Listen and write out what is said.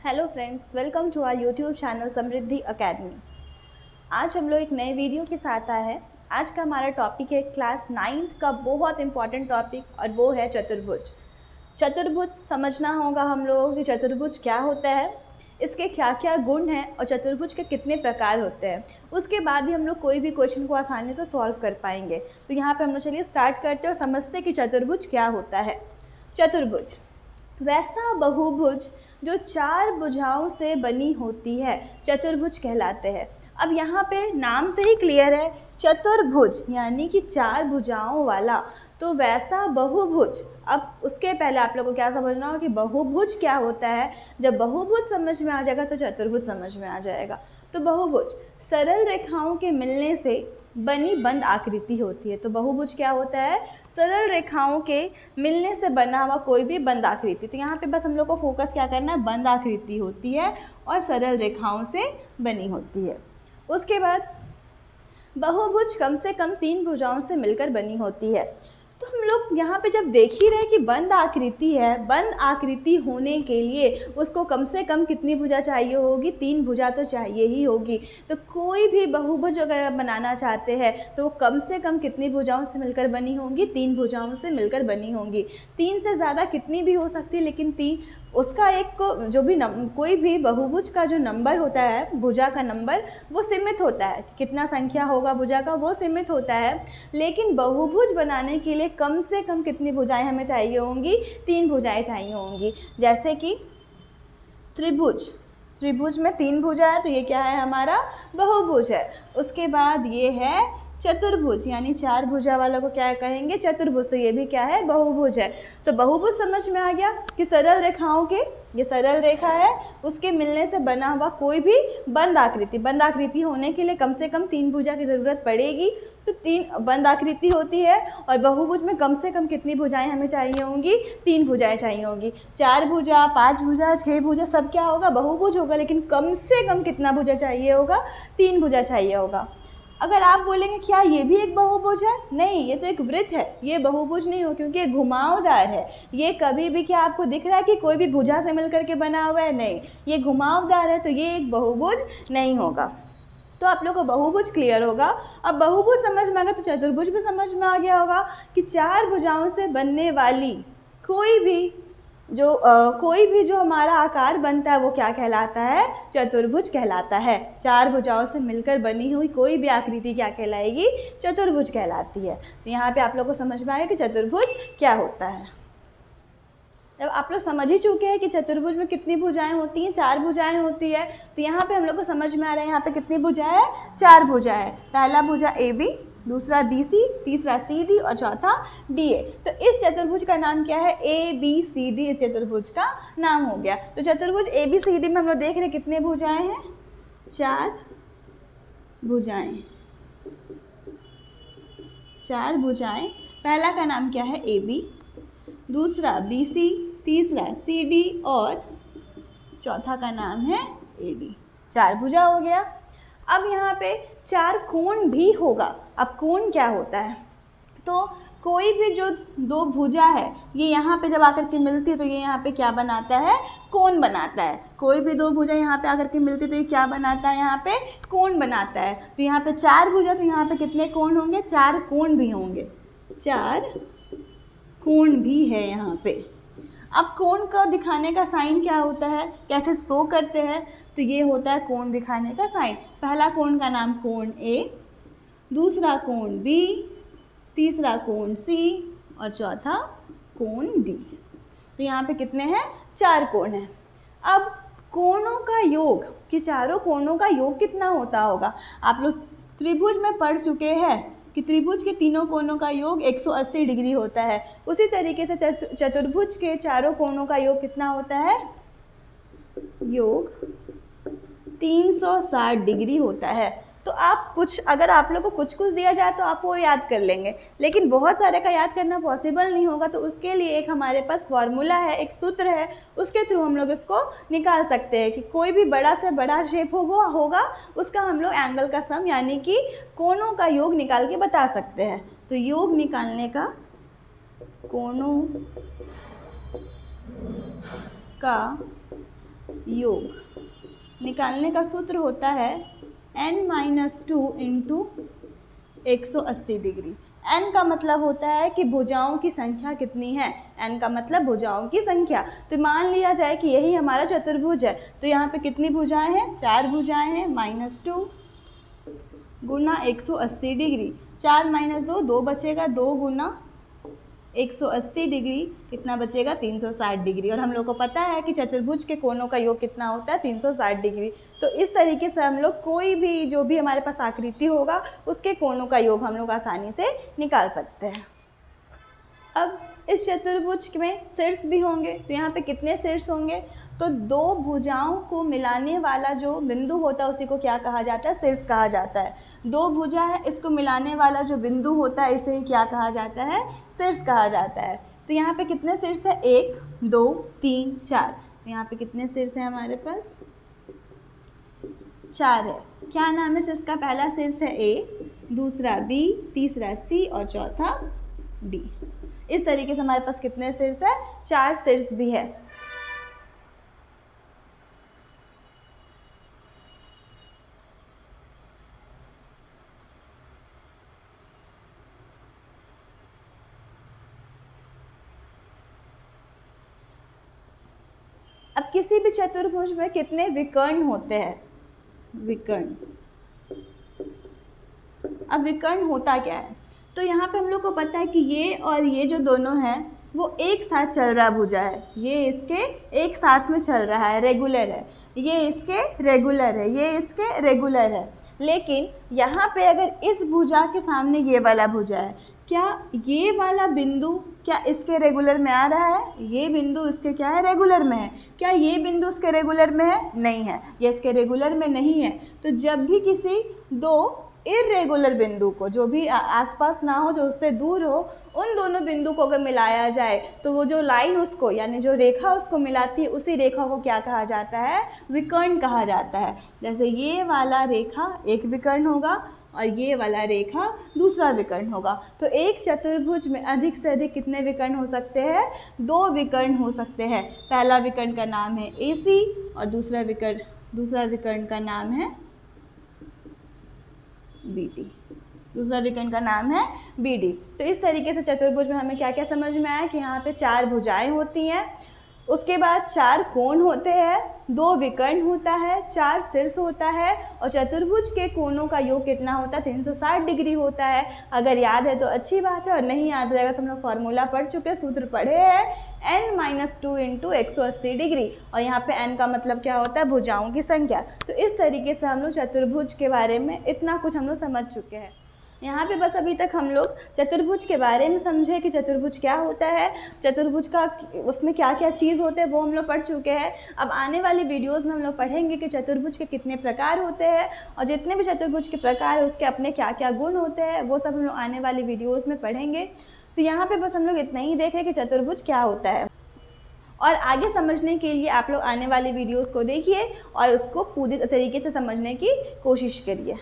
Hello friends, welcome to our YouTube channel Samriddhi academy. आज हम लोग एक नए वीडियो के साथ आए हैं। आज का हमारा टॉपिक है क्लास 9th का बहुत इंपॉर्टेंट टॉपिक और वो है चतुर्भुज। चतुर्भुज समझना होगा हम लोगों की चतुर्भुज क्या होता है, इसके क्या क्या गुण हैं और चतुर्भुज के कितने प्रकार होते हैं। उसके बाद ही हम लोग कोई भी क्वेश्चन को आसानी से सॉल्व कर पाएंगे। तो यहाँ पर हम लोग चलिए स्टार्ट करते हैं और समझते हैं कि चतुर्भुज क्या होता है। चतुर्भुज वैसा बहुभुज जो चार भुजाओं से बनी होती है चतुर्भुज कहलाते हैं। अब यहाँ पे नाम से ही क्लियर है, चतुर्भुज यानी कि चार भुजाओं वाला, तो वैसा बहुभुज। अब उसके पहले आप लोगों को क्या समझना हो कि बहुभुज क्या होता है। जब बहुभुज समझ में आ जाएगा तो चतुर्भुज समझ में आ जाएगा। तो बहुभुज सरल रेखाओं के मिलने से बनी बंद आकृति होती है। तो बहुभुज क्या होता है, सरल रेखाओं के मिलने से बना हुआ कोई भी बंद आकृति। तो यहाँ पे बस हम लोग को फोकस क्या करना है, बंद आकृति होती है और सरल रेखाओं से बनी होती है। उसके बाद बहुभुज कम से कम 3 भुजाओं से मिलकर बनी होती है। तो हम लोग यहाँ पे जब देख ही रहे कि बंद आकृति है, बंद आकृति होने के लिए उसको कम से कम कितनी भुजा चाहिए होगी, 3 भुजा तो चाहिए ही होगी। तो कोई भी बहुभुज अगर बनाना चाहते हैं तो वो कम से कम कितनी भुजाओं से मिलकर बनी होंगी, 3 भुजाओं से मिलकर बनी होंगी। 3 से ज़्यादा कितनी भी हो सकती है, लेकिन 3 उसका एक जो भी कोई भी बहुभुज का जो नंबर होता है, भुजा का नंबर, वो सीमित होता है। कितना संख्या होगा भुजा का, वो सीमित होता है। लेकिन बहुभुज बनाने के लिए कम से कम कितनी भुजाएं हमें चाहिए होंगी, 3 भुजाएं चाहिए होंगी। जैसे कि त्रिभुज, त्रिभुज में 3 भुजा है तो ये क्या है, हमारा बहुभुज है। उसके बाद ये है चतुर्भुज, यानी 4 भुजा वाला को क्या कहेंगे, चतुर्भुज। तो ये भी क्या है, बहुभुज है। तो बहुभुज समझ में आ गया कि सरल रेखाओं के, ये सरल रेखा है, उसके मिलने से बना हुआ कोई भी बंद आकृति। बंद आकृति होने के लिए कम से कम 3 भुजा की ज़रूरत पड़ेगी। तो 3 बंद आकृति होती है और बहुभुज में कम से कम कितनी भुजाएं हमें चाहिए होंगी, 3 भुजाएं चाहिए होंगी। 4 भुजा, 5 भुजा, 6 भुजा सब क्या होगा, बहुभुज होगा। लेकिन कम से कम कितना भुजा चाहिए होगा, 3 भुजा चाहिए होगा। अगर आप बोलेंगे क्या ये भी एक बहुभुज है, नहीं, ये तो एक वृत्त है, ये बहुभुज नहीं हो क्योंकि ये घुमावदार है। ये कभी भी क्या आपको दिख रहा है कि कोई भी भुजा से मिलकर के बना हुआ है, नहीं, ये घुमावदार है, तो ये एक बहुभुज नहीं होगा। तो आप लोग को बहुभुज क्लियर होगा। अब बहुभुज समझ में आ गया तो चतुर्भुज भी समझ में आ गया होगा कि 4 भुजाओं से बनने वाली कोई भी जो हमारा आकार बनता है वो क्या कहलाता है, चतुर्भुज कहलाता है। 4 भुजाओं से मिलकर बनी हुई कोई भी आकृति क्या कहलाएगी, चतुर्भुज कहलाती है। तो यहाँ पे आप लोग को समझ में आया कि चतुर्भुज क्या होता है। जब आप लोग समझ ही चुके हैं कि चतुर्भुज में कितनी भुजाएं होती हैं, 4 भुजाएं होती है। तो यहाँ पे हम लोग को समझ में आ रहा है यहाँ पे कितनी भुजाएं है, 4 भुजाएं है। पहला भुजा AB, दूसरा BC, तीसरा CD और चौथा DA। तो इस चतुर्भुज का नाम क्या है, ABCD इस चतुर्भुज का नाम हो गया। तो चतुर्भुज ABCD में हम लोग देख रहे हैं कितने भुजाएं हैं, 4 भुजाएं, 4 भुजाएं। पहला का नाम क्या है, AB, दूसरा BC, तीसरा CD और चौथा का नाम है AD। 4 भुजा हो गया। अब यहाँ पे 4 कोण भी होगा। अब कोण क्या होता है, तो कोई भी जो 2 भुजा है ये यहाँ पे जब आकर के मिलती है तो ये यहाँ पे क्या बनाता है, कोण बनाता है। कोई भी 2 भुजा यहाँ पे आकर के मिलती है तो ये क्या बनाता है, यहाँ पे कोण बनाता है। तो यहाँ पे 4 भुजा, तो यहाँ पे कितने कोण होंगे, 4 कोण भी होंगे, 4 कोण भी है यहाँ पे। अब कोण को दिखाने का साइन क्या होता है, कैसे शो करते हैं, तो ये होता है कोण दिखाने का साइन। पहला कोण का नाम कोण A, दूसरा कोण B, तीसरा कोण C और चौथा कोण D। तो यहाँ पे कितने हैं, 4 कोण हैं। अब कोणों का योग, कि चारों कोणों का योग कितना होता होगा, आप लोग त्रिभुज में पढ़ चुके हैं कि त्रिभुज के तीनों कोणों का योग 180 डिग्री होता है। उसी तरीके से चतुर्भुज के चारों कोणों का योग कितना होता है, योग 360 डिग्री होता है। तो आप कुछ, अगर आप लोग को कुछ दिया जाए तो आप वो याद कर लेंगे, लेकिन बहुत सारे का याद करना पॉसिबल नहीं होगा। तो उसके लिए एक हमारे पास फॉर्मूला है, एक सूत्र है, उसके थ्रू हम लोग इसको निकाल सकते हैं कि कोई भी बड़ा से बड़ा शेप होगा उसका हम लोग एंगल का सम यानी कि कोणों का योग निकाल के बता सकते हैं। तो योग निकालने का, कोणों का योग निकालने का सूत्र होता है n-2 इंटू 180 डिग्री। n का मतलब होता है कि भुजाओं की संख्या कितनी है, n का मतलब भुजाओं की संख्या। तो मान लिया जाए कि यही हमारा चतुर्भुज है, तो यहाँ पे कितनी भुजाएं हैं, 4 भुजाएं हैं। -2 गुना 180 डिग्री, 4 - 2 2 बचेगा, 2 गुना 180 डिग्री कितना बचेगा, 360 डिग्री। और हम लोग को पता है कि चतुर्भुज के कोणों का योग कितना होता है, 360 डिग्री। तो इस तरीके से हम लोग कोई भी जो भी हमारे पास आकृति होगा उसके कोणों का योग हम लोग आसानी से निकाल सकते हैं। अब इस चतुर्भुज में शीर्ष भी होंगे, तो यहाँ पे कितने शीर्ष होंगे, तो 2 भुजाओं को मिलाने वाला जो बिंदु होता है उसी को क्या कहा जाता है, शीर्ष कहा जाता है। 2 भुजा है, इसको मिलाने वाला जो बिंदु होता है इसे क्या कहा जाता है, शीर्ष कहा जाता है। तो यहाँ पे कितने शीर्ष है, 1 2 3 4। तो यहाँ पे कितने शीर्ष हैं हमारे पास, 4 है। क्या नाम है शीर्ष का, पहला शीर्ष है A, दूसरा B, तीसरा C और चौथा D। इस तरीके से हमारे पास कितने शीर्ष है, 4 शीर्ष भी है। अब किसी भी चतुर्भुज में कितने विकर्ण होते हैं, विकर्ण। अब विकर्ण होता क्या है, तो यहाँ पे हम लोग को पता है कि ये और ये जो दोनों हैं वो एक साथ चल रहा भुजा है, ये इसके एक साथ में चल रहा है, रेगुलर है। ये इसके रेगुलर है, ये इसके रेगुलर है। लेकिन यहाँ पे अगर इस भुजा के सामने ये वाला भुजा है, क्या ये वाला बिंदु क्या इसके रेगुलर में आ रहा है, ये बिंदु इसके क्या है, रेगुलर में है। क्या ये बिंदु इसके रेगुलर में है, नहीं है, ये इसके रेगुलर में नहीं है। तो जब भी किसी 2 इर्रेगुलर बिंदु को, जो भी आसपास ना हो, जो उससे दूर हो, उन दोनों बिंदु को अगर मिलाया जाए तो वो जो लाइन उसको यानी जो रेखा उसको मिलाती है उसी रेखा को क्या कहा जाता है, विकर्ण कहा जाता है। जैसे ये वाला रेखा एक विकर्ण होगा और ये वाला रेखा दूसरा विकर्ण होगा। तो एक चतुर्भुज में अधिक से अधिक कितने विकर्ण हो सकते हैं, 2 विकर्ण हो सकते हैं। पहला विकर्ण का नाम है AC और दूसरा विकर्ण का नाम है BD, दूसरा विकर्ण का नाम है BD। तो इस तरीके से चतुर्भुज में हमें क्या क्या समझ में आया कि यहाँ पे 4 भुजाएं होती हैं, उसके बाद 4 कोण होते हैं, 2 विकर्ण होता है, 4 शीर्ष होता है और चतुर्भुज के कोणों का योग कितना होता है, 360 डिग्री होता है। अगर याद है तो अच्छी बात है और नहीं याद रहेगा तो हम लोग फॉर्मूला पढ़ चुके, सूत्र पढ़े हैं, n-2 इंटू 180 डिग्री। और यहाँ पे n का मतलब क्या होता है, भुजाओं की संख्या। तो इस तरीके से हम लोग चतुर्भुज के बारे में इतना कुछ हम लोग समझ चुके हैं। यहाँ पे बस अभी तक हम लोग चतुर्भुज के बारे में समझे कि चतुर्भुज क्या होता है, चतुर्भुज का उसमें क्या क्या चीज़ होते हैं वो हम लोग पढ़ चुके हैं। अब आने वाली वीडियोस में हम लोग पढ़ेंगे कि चतुर्भुज के कितने प्रकार होते हैं और जितने भी चतुर्भुज के प्रकार है उसके अपने क्या क्या गुण होते हैं, वो सब हम लोग आने वाली वीडियोज़ में पढ़ेंगे। तो यहाँ पर बस हम लोग इतना ही देखें कि चतुर्भुज क्या होता है और आगे समझने के लिए आप लोग आने वाली वीडियोज़ को देखिए और उसको पूरी तरीके से समझने की कोशिश करिए।